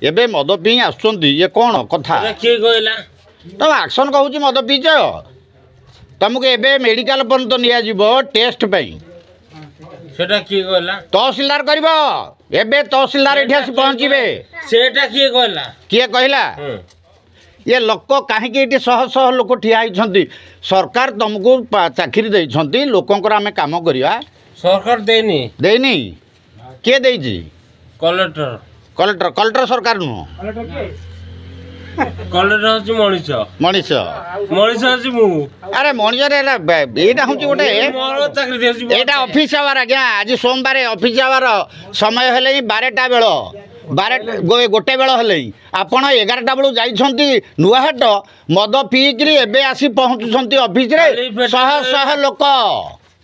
एबे मद पी आसुचंती ये कौन कथा किए कहला तुम एक्शन कहूँ मद पीच तुमको एबे मेडिकल पर्यंत नियाजिबो टेस्ट पई सेटा किए कहला तहसीलदार करिबो एबे तहसीलदार एठी आसी पहुंचीबे सेटा किए कहला किए कहला ये लोक कहीं शह शह लोक ठिया होती सरकार तुमको चाकरी देइछंती लोकंकर आमे काम करिया सरकार देनी देनी किए देइछि कलेक्टर कलेक्टर कलेक्टर सरकार नु कलेक्टर हচ্ছে मनीष मनीष मनीष हচ্ছে मु अरे मनीष रे एटा हूँ गोटे मोर चाकरी देछि एटा ऑफिस आवर आज्ञा आज सोमवार ऑफिस आवर समय हेले 12टा बेल 12 गोटे बेल हेले आपण 11टा बेलू जाइछंती नुआहाट मद पीकरी एबे आसी पहुँचुछंती ऑफिस रे शह शह लोक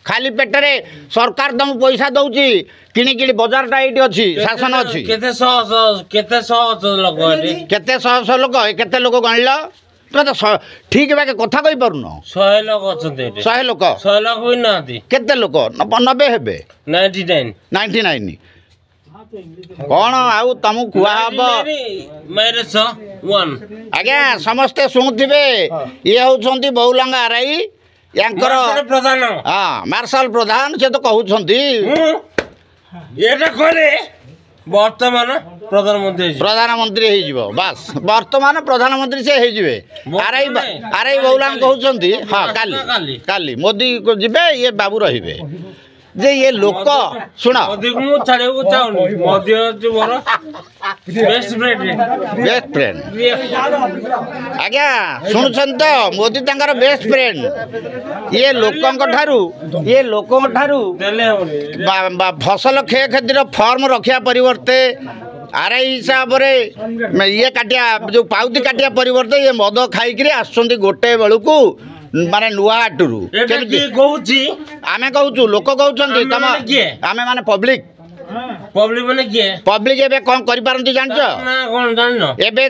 खाली पेटरे सरकार तुम पैसा दउची किणी किणी बाजारटा एठी अछि शासन अछि केते सह लोक एठी केते शह शह लोक केते लोक गणिल तो ठीक बाके कथा कहि पारुन 100 लोक अछंते एठी 100 लोक भी नांती केते लोक 90 हेबे 99 कौन आउ तुम कुआ हम मैरिज 1 आज्ञा समस्ते शुणुथिबे ये होउछंती बहुलांगा आरआई यांकर प्रधान हाँ मार्शल प्रधान से तो कहउछंती एटा करे वर्तमान प्रधानमंत्री हे जिवो बस वर्तमान प्रधानमंत्री से हे जिवे आरआई बहुलांग कहउछंती हाँ काली मोदी को जिबे ये बाबू रहिबे जे ये लोक सुन मोदी को छाड़े को चाहूनी मोदी जो मोर बेस्ट फ्रेंड आज्ञा शुणुछन तो मोदी तांकर बेस्ट फ्रेंड ये लोकंक ठारू फसल क्षय क्षतिर फॉर्म रखिया परिवर्ते आरआई हिसाब रे ये काटिया जो पाउती काटिया परिवर्ते ये मद खाई आसुचंती गोटे बेलू माने नुआहाटरू आमे कहूँ लोक कहते तुम आमे माने पब्लिक माने किए पब्लिक एबे कौन करि पारंती जानछ ना कौन जाननो एबे